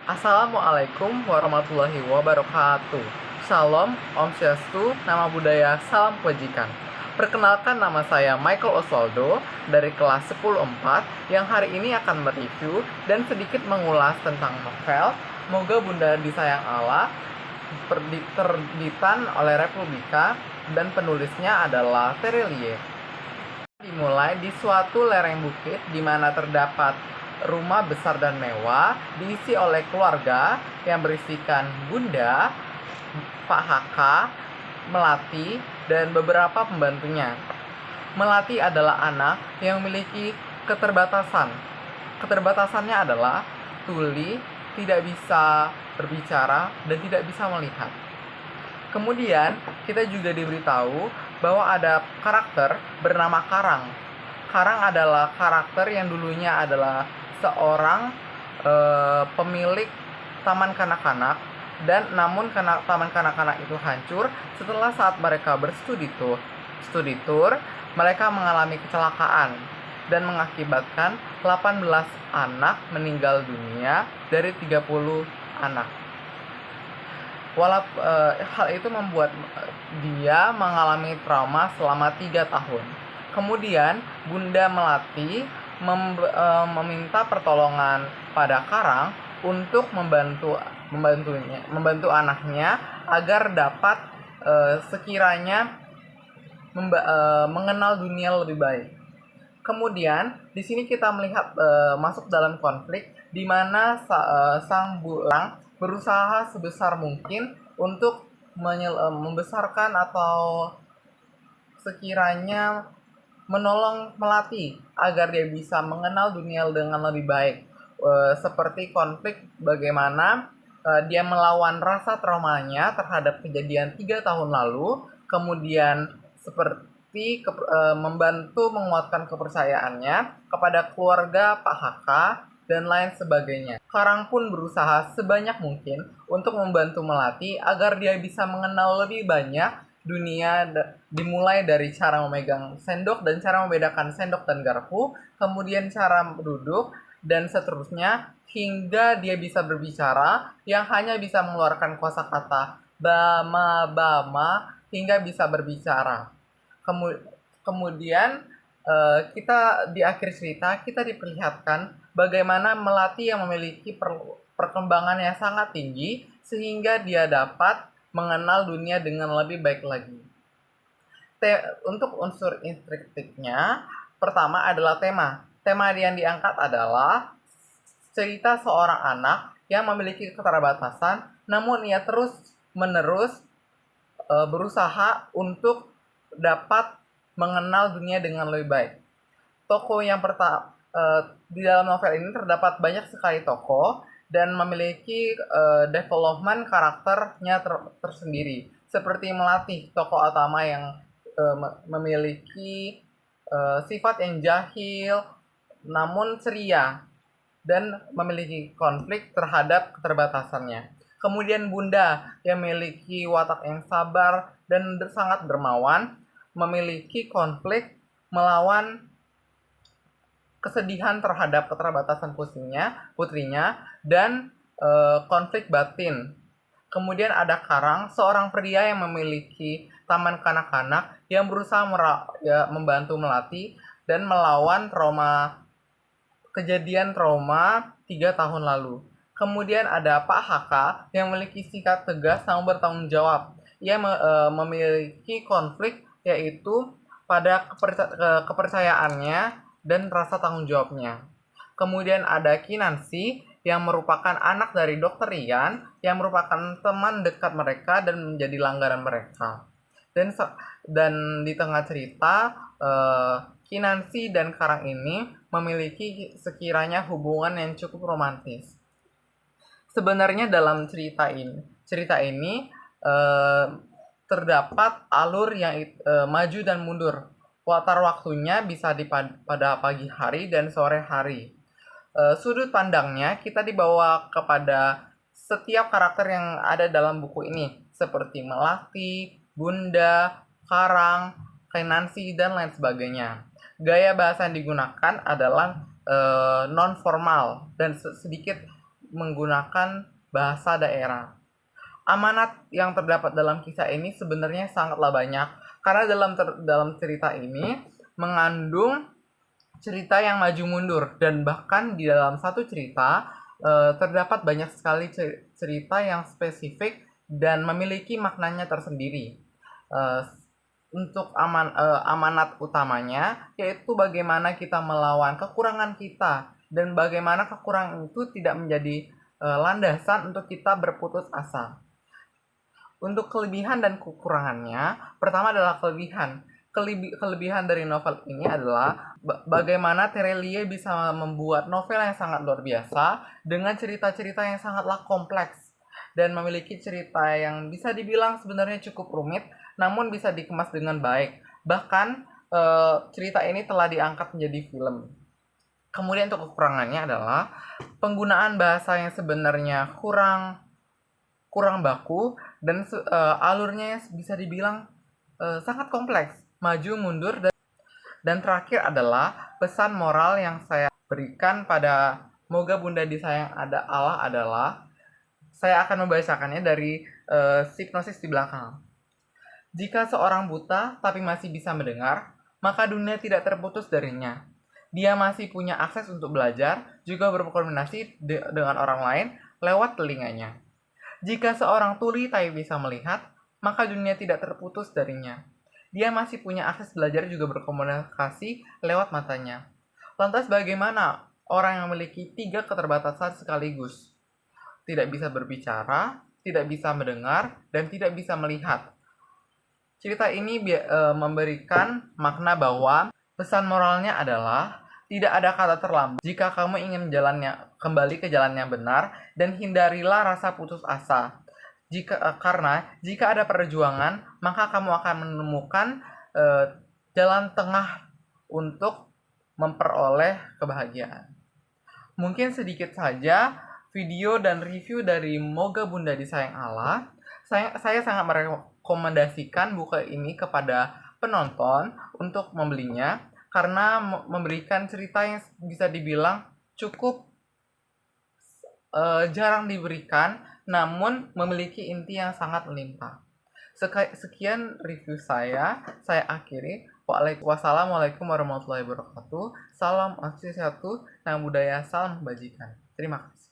Assalamualaikum warahmatullahi wabarakatuh. Shalom, Om Swastiastu, Nama Budaya, Salam Kebajikan. Perkenalkan, nama saya Michael Oswaldo dari kelas 10-4 yang hari ini akan mereview dan sedikit mengulas tentang novel Moga Bunda Disayang Allah, terbitan oleh Republika dan penulisnya adalah Terelie. Dimulai di suatu lereng bukit di mana terdapat rumah besar dan mewah diisi oleh keluarga yang berisikan Bunda, Pak Haka, Melati, dan beberapa pembantunya. Melati adalah anak yang memiliki keterbatasan. Keterbatasannya adalah tuli, tidak bisa berbicara, dan tidak bisa melihat. Kemudian kita juga diberitahu bahwa ada karakter bernama Karang. Karang adalah karakter yang dulunya adalah seorang pemilik taman kanak-kanak, dan namun karena taman kanak-kanak itu hancur setelah saat mereka berstudi tour, mereka mengalami kecelakaan dan mengakibatkan 18 anak meninggal dunia dari 30 anak. Hal itu membuat dia mengalami trauma selama 3 tahun. Kemudian Bunda Melati meminta pertolongan pada Karang untuk membantu anaknya agar dapat sekiranya mengenal dunia lebih baik. Kemudian di sini kita melihat masuk dalam konflik di mana sang bulang berusaha sebesar mungkin untuk membesarkan atau sekiranya menolong Melati agar dia bisa mengenal dunia dengan lebih baik. Seperti konflik bagaimana dia melawan rasa traumanya terhadap kejadian 3 tahun lalu, kemudian seperti membantu menguatkan kepercayaannya kepada keluarga Pak Haka dan lain sebagainya. Karang pun berusaha sebanyak mungkin untuk membantu Melati agar dia bisa mengenal lebih banyak dunia, dimulai dari cara memegang sendok dan cara membedakan sendok dan garpu, kemudian cara duduk, dan seterusnya hingga dia bisa berbicara yang hanya bisa mengeluarkan kosakata bama hingga bisa berbicara. Kemudian kita di akhir cerita kita diperlihatkan bagaimana Melati yang memiliki perkembangan yang sangat tinggi sehingga dia dapat mengenal dunia dengan lebih baik lagi. Untuk unsur instruktifnya, pertama adalah tema. Tema yang diangkat adalah cerita seorang anak yang memiliki keterbatasan, namun ia terus-menerus berusaha untuk dapat mengenal dunia dengan lebih baik. Tokoh yang pertama, di dalam novel ini terdapat banyak sekali tokoh dan memiliki development karakternya tersendiri. Seperti Melati, tokoh utama yang memiliki sifat yang jahil namun ceria dan memiliki konflik terhadap keterbatasannya. Kemudian Bunda yang memiliki watak yang sabar dan sangat dermawan, memiliki konflik melawan kesedihan terhadap keterbatasan putrinya dan konflik batin. Kemudian ada Karang, seorang pria yang memiliki taman kanak-kanak yang berusaha membantu Melati dan melawan kejadian trauma 3 tahun lalu. Kemudian ada Pak Haka yang memiliki sikap tegas namun bertanggung jawab. Ia memiliki konflik yaitu pada kepercayaannya dan rasa tanggung jawabnya. Kemudian ada Kinansi yang merupakan anak dari Dr. Rian yang merupakan teman dekat mereka dan menjadi langganan mereka. Dan di tengah cerita Kinansi dan Karang ini memiliki sekiranya hubungan yang cukup romantis. Sebenarnya dalam cerita ini terdapat alur yang maju dan mundur. Latar waktunya bisa pada pagi hari dan sore hari. Sudut pandangnya kita dibawa kepada setiap karakter yang ada dalam buku ini, seperti Melati, Bunda, Karang, Kinansi, dan lain sebagainya. Gaya bahasa yang digunakan adalah non-formal dan sedikit menggunakan bahasa daerah. Amanat yang terdapat dalam kisah ini sebenarnya sangatlah banyak, karena dalam cerita ini mengandung cerita yang maju mundur, dan bahkan di dalam satu cerita terdapat banyak sekali cerita yang spesifik dan memiliki maknanya tersendiri. Eh, untuk amanat utamanya yaitu bagaimana kita melawan kekurangan kita, dan bagaimana kekurangan itu tidak menjadi landasan untuk kita berputus asa. Untuk kelebihan dan kekurangannya, pertama adalah kelebihan. Kelebihan dari novel ini adalah bagaimana Terelie bisa membuat novel yang sangat luar biasa dengan cerita-cerita yang sangatlah kompleks dan memiliki cerita yang bisa dibilang sebenarnya cukup rumit, namun bisa dikemas dengan baik. Bahkan cerita ini telah diangkat menjadi film. Kemudian untuk kekurangannya adalah penggunaan bahasa yang sebenarnya kurang baku, dan alurnya bisa dibilang sangat kompleks, maju mundur, dan terakhir adalah pesan moral yang saya berikan pada Moga Bunda Disayang Allah adalah, saya akan membacakannya dari hipnosis di belakang. Jika seorang buta tapi masih bisa mendengar, maka dunia tidak terputus darinya. Dia masih punya akses untuk belajar, juga berkomunikasi dengan orang lain lewat telinganya. Jika seorang tuli tapi bisa melihat, maka dunia tidak terputus darinya. Dia masih punya akses belajar, juga berkomunikasi lewat matanya. Lantas bagaimana orang yang memiliki 3 keterbatasan sekaligus? Tidak bisa berbicara, tidak bisa mendengar, dan tidak bisa melihat. Cerita ini memberikan makna bahwa pesan moralnya adalah tidak ada kata terlambat jika kamu ingin kembali ke jalan yang benar, dan hindarilah rasa putus asa. Karena jika ada perjuangan, maka kamu akan menemukan jalan tengah untuk memperoleh kebahagiaan. Mungkin sedikit saja video dan review dari Moga Bunda Disayang Allah. Saya sangat merekomendasikan buku ini kepada penonton untuk membelinya, karena memberikan cerita yang bisa dibilang cukup jarang diberikan, namun memiliki inti yang sangat melimpah. Sekian review saya akhiri. Wassalamualaikum warahmatullahi wabarakatuh. Salam swastiastu, namo buddhaya, salam kebajikan. Terima kasih.